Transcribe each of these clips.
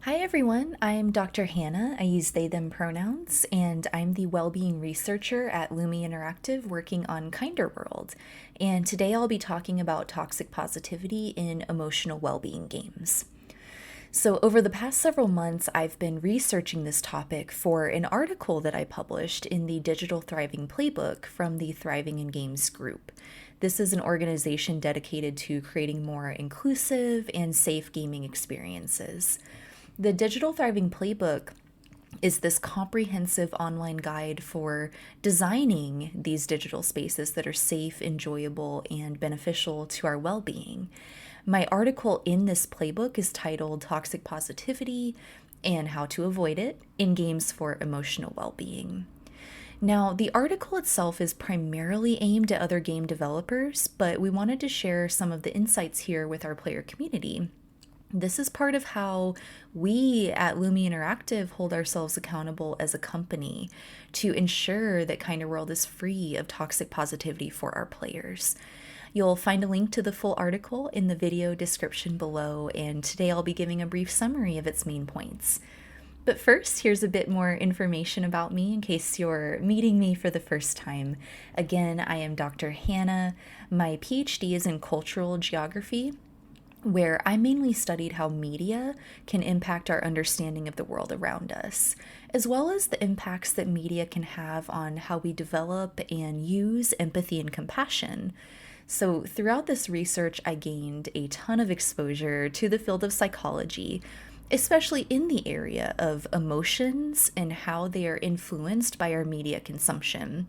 Hi everyone, I'm Dr. Hannah. I use they, them pronouns, and I'm the Wellbeing researcher at Lumi Interactive working on Kinder World. And today I'll be talking about toxic positivity in emotional well-being games. So, over the past several months, I've been researching this topic for an article that I published in the Digital Thriving Playbook from the Thriving in Games group. This is an organization dedicated to creating more inclusive and safe gaming experiences. The Digital Thriving Playbook is this comprehensive online guide for designing these digital spaces that are safe, enjoyable, and beneficial to our well being. My article in this playbook is titled Toxic Positivity and How to Avoid It in Games for Emotional Well Being. Now, the article itself is primarily aimed at other game developers, but we wanted to share some of the insights here with our player community. This is part of how we at Lumi Interactive hold ourselves accountable as a company to ensure that Kinder World is free of toxic positivity for our players. You'll find a link to the full article in the video description below, and today I'll be giving a brief summary of its main points. But first, here's a bit more information about me in case you're meeting me for the first time. Again, I am Dr. Hannah. My PhD is in cultural geography, where I mainly studied how media can impact our understanding of the world around us, as well as the impacts that media can have on how we develop and use empathy and compassion. So, throughout this research, I gained a ton of exposure to the field of psychology, especially in the area of emotions and how they are influenced by our media consumption.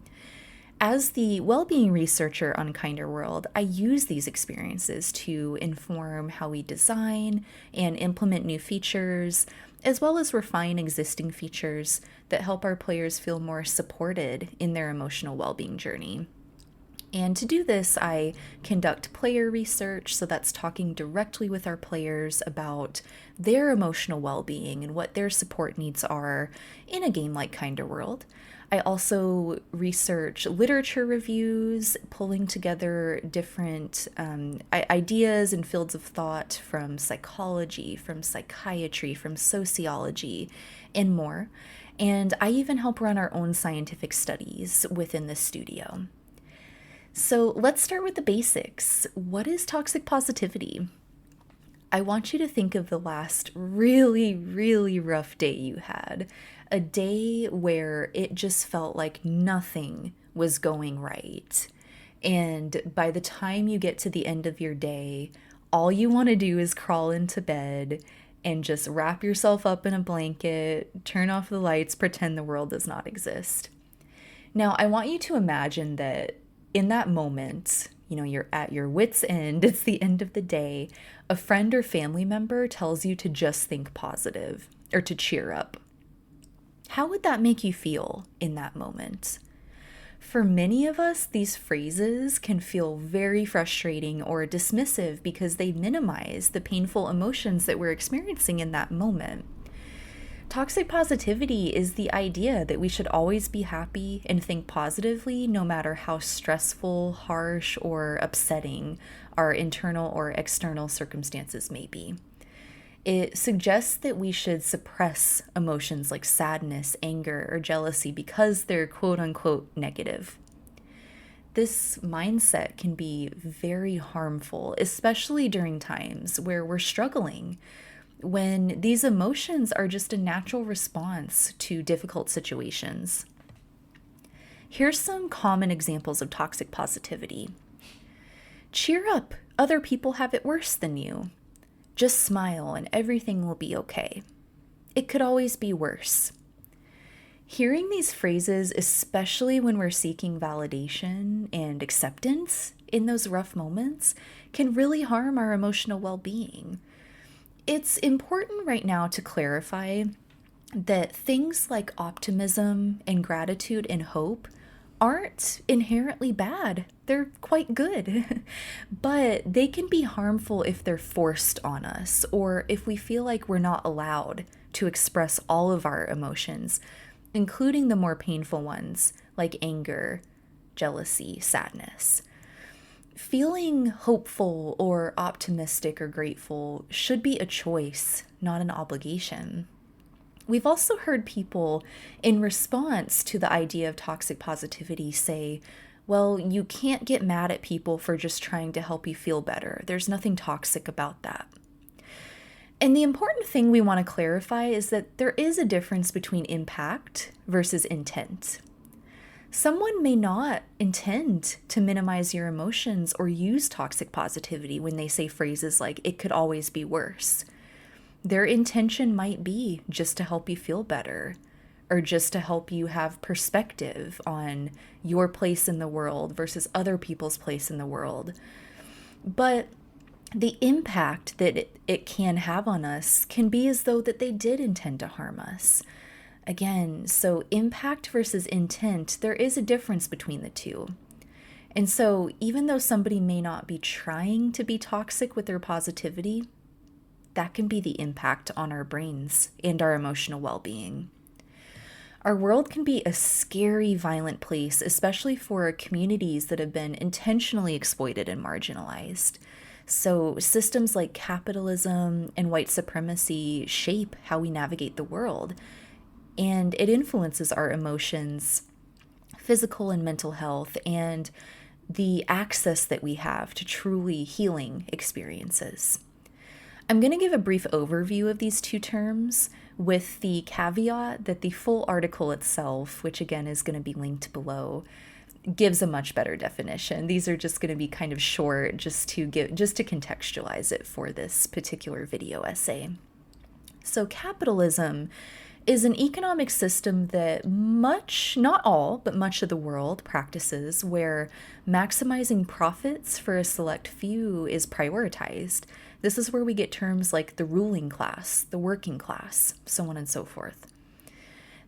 As the well-being researcher on Kinder World, I use these experiences to inform how we design and implement new features, as well as refine existing features that help our players feel more supported in their emotional well-being journey. And to do this, I conduct player research, so that's talking directly with our players about their emotional well-being and what their support needs are in a game like Kinder World. I also research literature reviews, pulling together different ideas and fields of thought from psychology, from psychiatry, from sociology, and more. And I even help run our own scientific studies within the studio. So let's start with the basics. What is toxic positivity? I want you to think of the last really, really rough day you had. A day where it just felt like nothing was going right. And by the time you get to the end of your day, all you want to do is crawl into bed and just wrap yourself up in a blanket, turn off the lights, pretend the world does not exist. Now, I want you to imagine that in that moment, you're at your wit's end, it's the end of the day, a friend or family member tells you to just think positive or to cheer up. How would that make you feel in that moment? For many of us, these phrases can feel very frustrating or dismissive because they minimize the painful emotions that we're experiencing in that moment. Toxic positivity is the idea that we should always be happy and think positively no matter how stressful, harsh, or upsetting our internal or external circumstances may be. It suggests that we should suppress emotions like sadness, anger, or jealousy because they're quote unquote negative. This mindset can be very harmful, especially during times where we're struggling, when these emotions are just a natural response to difficult situations. Here's some common examples of toxic positivity. Cheer up, other people have it worse than you. Just smile and everything will be okay. It could always be worse. Hearing these phrases, especially when we're seeking validation and acceptance in those rough moments, can really harm our emotional well-being. It's important right now to clarify that things like optimism and gratitude and hope aren't inherently bad. They're quite good, but they can be harmful if they're forced on us or if we feel like we're not allowed to express all of our emotions, including the more painful ones like anger, jealousy, sadness. Feeling hopeful or optimistic or grateful should be a choice, not an obligation. We've also heard people, in response to the idea of toxic positivity, say, well, you can't get mad at people for just trying to help you feel better. There's nothing toxic about that. And the important thing we want to clarify is that there is a difference between impact versus intent. Someone may not intend to minimize your emotions or use toxic positivity when they say phrases like, it could always be worse. Their intention might be just to help you feel better, or just to help you have perspective on your place in the world versus other people's place in the world. But the impact that it can have on us can be as though that they did intend to harm us. Again, so impact versus intent, there is a difference between the two. And so even though somebody may not be trying to be toxic with their positivity, that can be the impact on our brains and our emotional well-being. Our world can be a scary, violent place, especially for communities that have been intentionally exploited and marginalized. So systems like capitalism and white supremacy shape how we navigate the world. And it influences our emotions, physical and mental health, and the access that we have to truly healing experiences. I'm going to give a brief overview of these two terms with the caveat that the full article itself, which again is going to be linked below, gives a much better definition. These are just going to be kind of short just to contextualize it for this particular video essay. So capitalism is an economic system that not all, but much of the world practices, where maximizing profits for a select few is prioritized. This is where we get terms like the ruling class, the working class, so on and so forth.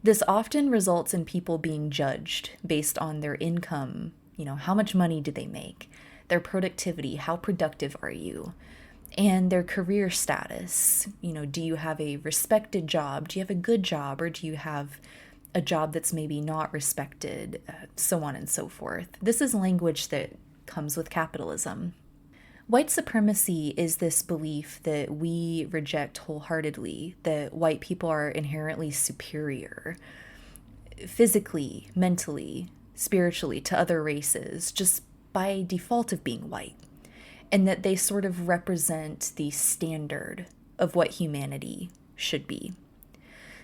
This often results in people being judged based on their income, how much money do they make, their productivity, how productive are you, and their career status. Do you have a respected job? Do you have a good job? Or do you have a job that's maybe not respected? So on and so forth. This is language that comes with capitalism. White supremacy is this belief that we reject wholeheartedly, that white people are inherently superior, physically, mentally, spiritually, to other races, just by default of being white. And that they sort of represent the standard of what humanity should be.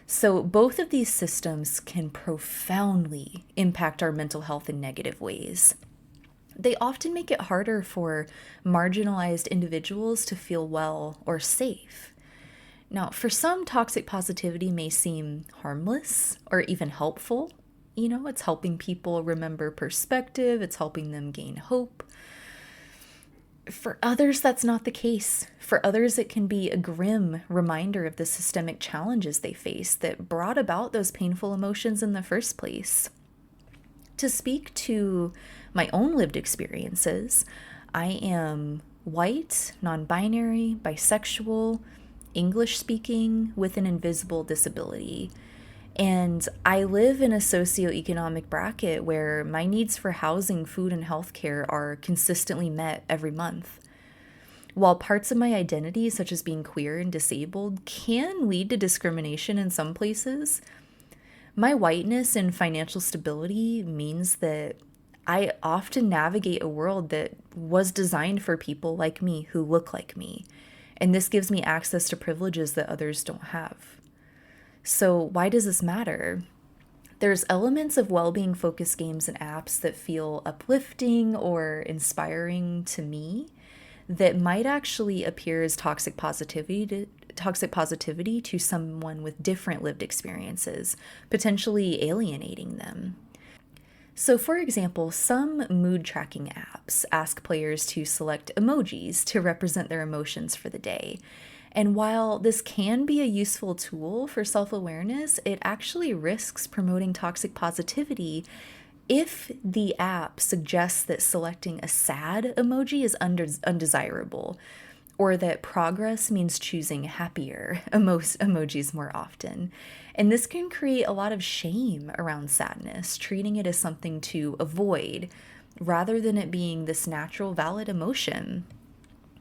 So both of these systems can profoundly impact our mental health in negative ways. They often make it harder for marginalized individuals to feel well or safe. Now, for some, toxic positivity may seem harmless or even helpful. It's helping people remember perspective, it's helping them gain hope. For others, that's not the case. For others, it can be a grim reminder of the systemic challenges they face that brought about those painful emotions in the first place. To speak to my own lived experiences, I am white, non-binary, bisexual, English-speaking, with an invisible disability. And I live in a socioeconomic bracket where my needs for housing, food, and healthcare are consistently met every month. While parts of my identity, such as being queer and disabled, can lead to discrimination in some places, my whiteness and financial stability means that I often navigate a world that was designed for people like me who look like me. And this gives me access to privileges that others don't have. So why does this matter? There's elements of well-being focused games and apps that feel uplifting or inspiring to me that might actually appear as toxic positivity to someone with different lived experiences, potentially alienating them. So for example, some mood tracking apps ask players to select emojis to represent their emotions for the day. And while this can be a useful tool for self-awareness, it actually risks promoting toxic positivity if the app suggests that selecting a sad emoji is undesirable, or that progress means choosing happier emojis more often. And this can create a lot of shame around sadness, treating it as something to avoid rather than it being this natural, valid emotion.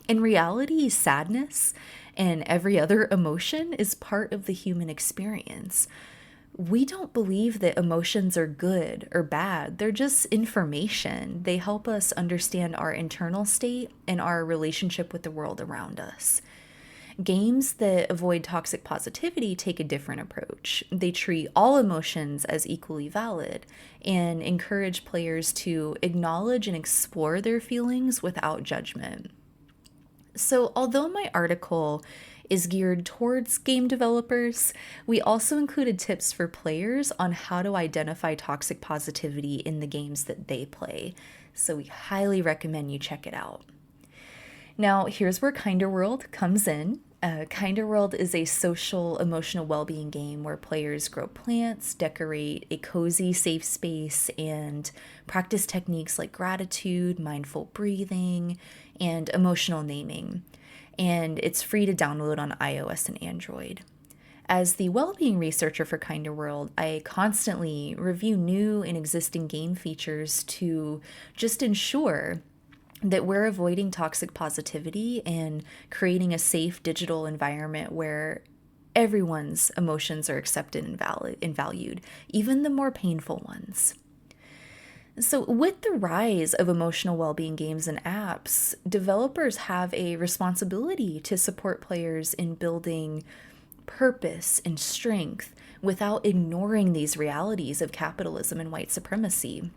In reality, sadness and every other emotion is part of the human experience. We don't believe that emotions are good or bad. They're just information. They help us understand our internal state and our relationship with the world around us. Games that avoid toxic positivity take a different approach. They treat all emotions as equally valid and encourage players to acknowledge and explore their feelings without judgment. So, although my article is geared towards game developers, we also included tips for players on how to identify toxic positivity in the games that they play. So, we highly recommend you check it out. Now, here's where Kinder World comes in. Kinder World is a social, emotional well-being game where players grow plants, decorate a cozy, safe space, and practice techniques like gratitude, mindful breathing, and emotional naming. And it's free to download on iOS and Android. As the well-being researcher for Kinder World, I constantly review new and existing game features to just ensure that we're avoiding toxic positivity and creating a safe digital environment where everyone's emotions are accepted and valued, even the more painful ones. So, with the rise of emotional well-being games and apps, developers have a responsibility to support players in building purpose and strength without ignoring these realities of capitalism and white supremacy.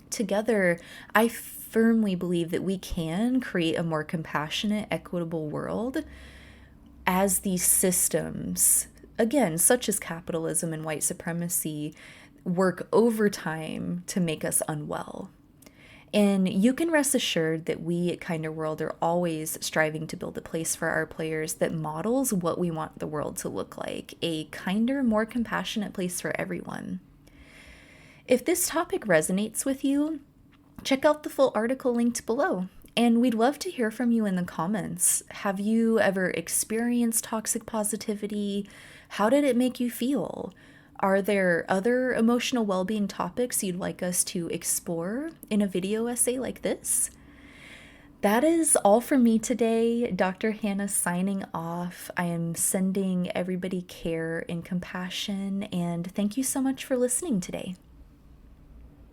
Together, I firmly believe that we can create a more compassionate, equitable world as these systems, again, such as capitalism and white supremacy, work overtime to make us unwell. And you can rest assured that we at Kinder World are always striving to build a place for our players that models what we want the world to look like, a kinder, more compassionate place for everyone. If this topic resonates with you, check out the full article linked below. And we'd love to hear from you in the comments. Have you ever experienced toxic positivity? How did it make you feel? Are there other emotional well-being topics you'd like us to explore in a video essay like this? That is all from me today. Dr. Hannah signing off. I am sending everybody care and compassion, and thank you so much for listening today.